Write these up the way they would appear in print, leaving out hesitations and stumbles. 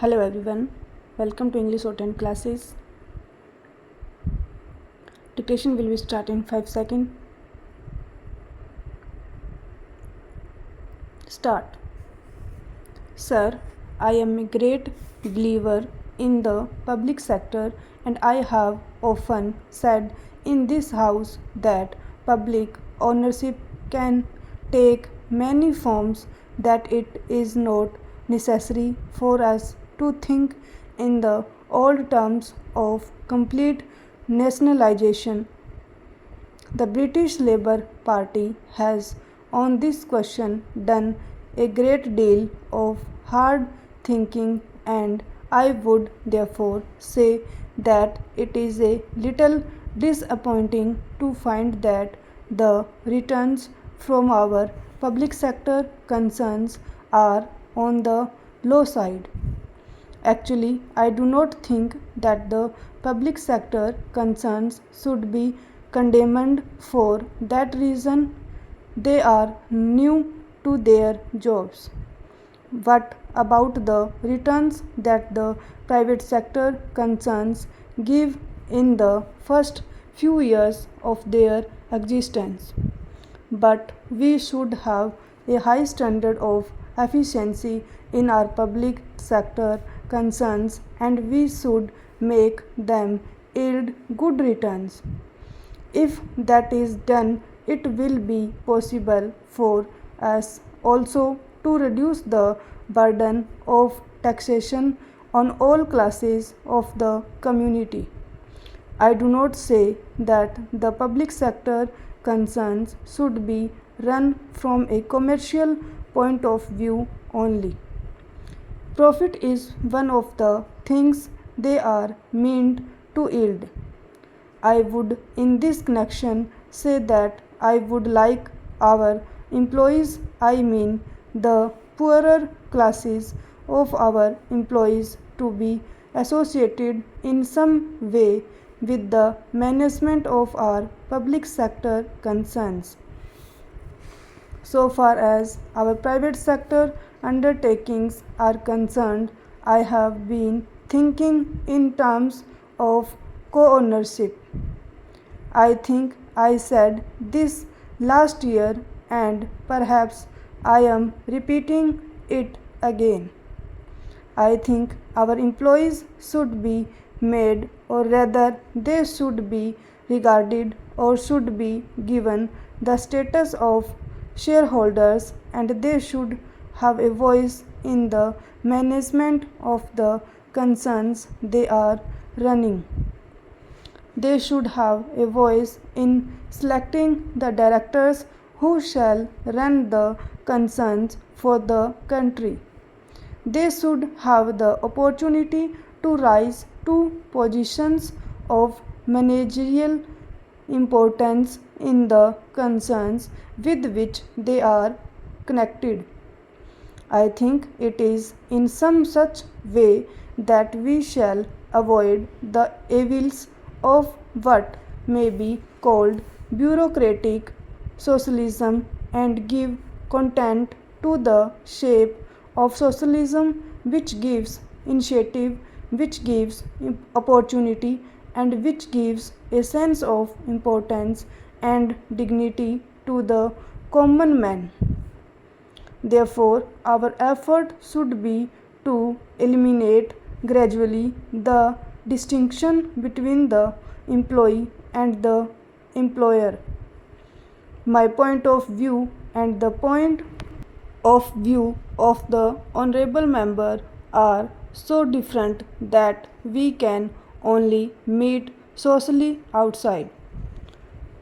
Hello everyone, welcome to English Shorthand classes. Dictation will be start in 5 seconds. Start. Sir, I am a great believer in the public sector and I have often said in this house that public ownership can take many forms, that it is not necessary for us to think in the old terms of complete nationalization. The British Labour Party has on this question done a great deal of hard thinking, and I would therefore say that it is a little disappointing to find that the returns from our public sector concerns are on the low side. Actually, I do not think that the public sector concerns should be condemned for that reason. They are new to their jobs. What about the returns that the private sector concerns give in the first few years of their existence? But we should have a high standard of efficiency in our public sector concerns, and we should make them yield good returns. If that is done, it will be possible for us also to reduce the burden of taxation on all classes of the community. I do not say that the public sector concerns should be run from a commercial point of view only. Profit is one of the things they are meant to yield. I would in this connection say that I would like our employees, I mean the poorer classes of our employees, to be associated in some way with the management of our public sector concerns. So far as our private sector undertakings are concerned, I have been thinking in terms of co-ownership. I think I said this last year and perhaps I am repeating it again. I think our employees should be made, or rather they should be regarded or should be given the status of shareholders, and they should have a voice in the management of the concerns they are running. They should have a voice in selecting the directors who shall run the concerns for the country. They should have the opportunity to rise to positions of managerial importance in the concerns with which they are connected. I think it is in some such way that we shall avoid the evils of what may be called bureaucratic socialism and give content to the shape of socialism which gives initiative, which gives opportunity, and which gives a sense of importance and dignity to the common man. Therefore, our effort should be to eliminate gradually the distinction between the employee and the employer. My point of view and the point of view of the honorable member are so different that we can only meet socially outside.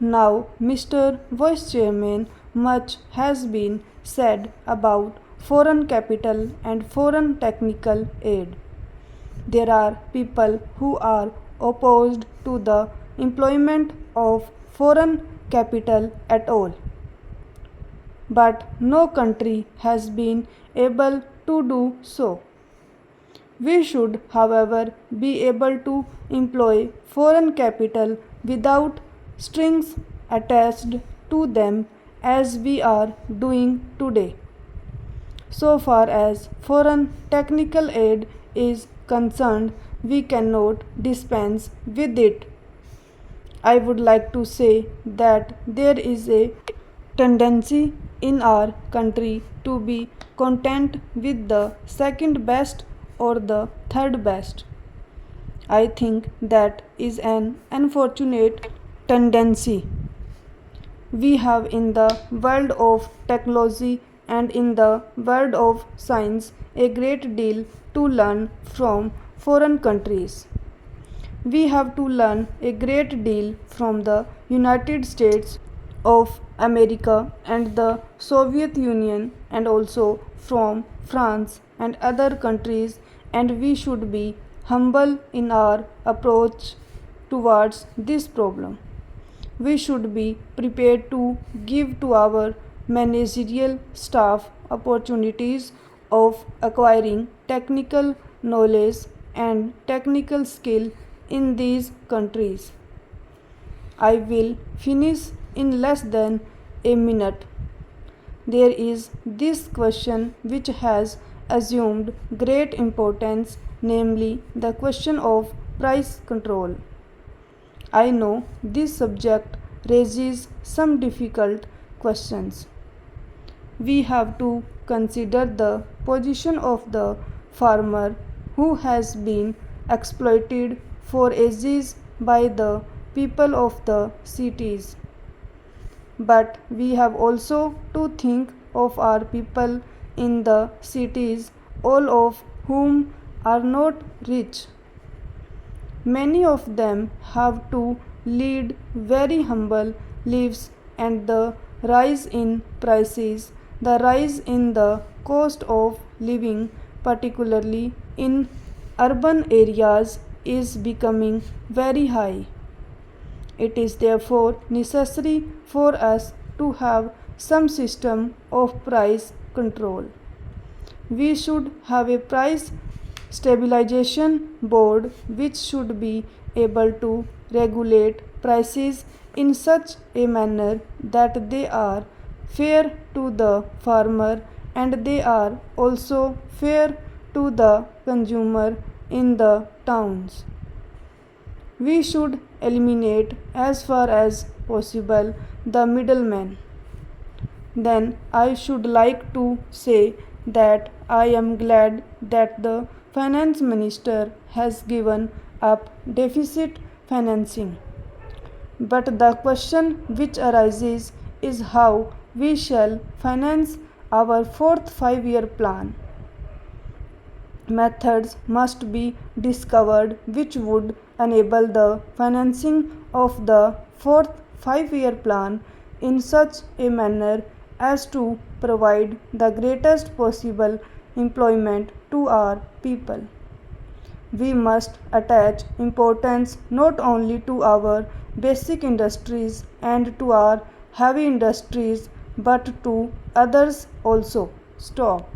Now, Mr. Vice Chairman, much has been said about foreign capital and foreign technical aid. There are people who are opposed to the employment of foreign capital at all. But no country has been able to do so. We should, however, be able to employ foreign capital without strings attached to them, as we are doing today. So far as foreign technical aid is concerned, we cannot dispense with it. I would like to say that there is a tendency in our country to be content with the second best or the third best. I think that is an unfortunate tendency we have in the world of technology and in the world of science a great deal to learn from foreign countries. We have to learn a great deal from the United States of America and the Soviet Union and also from France and other countries, and we should be humble in our approach towards this problem. We should be prepared to give to our managerial staff opportunities of acquiring technical knowledge and technical skill in these countries. I will finish in less than a minute. There is this question which has assumed great importance, namely the question of price control. I know this subject raises some difficult questions. We have to consider the position of the farmer who has been exploited for ages by the people of the cities. But we have also to think of our people in the cities, all of whom are not rich. Many of them have to lead very humble lives, and the rise in prices, the rise in the cost of living, particularly in urban areas, is becoming very high. It is therefore necessary for us to have some system of price control. We should have a price stabilization board which should be able to regulate prices in such a manner that they are fair to the farmer and they are also fair to the consumer in the towns. We should eliminate as far as possible the middleman. Then I should like to say that I am glad that the finance minister has given up deficit financing. But the question which arises is how we shall finance our fourth 5-year plan. Methods must be discovered which would enable the financing of the fourth 5-year plan in such a manner as to provide the greatest possible employment to our people. We must attach importance not only to our basic industries and to our heavy industries but to others also. Stop.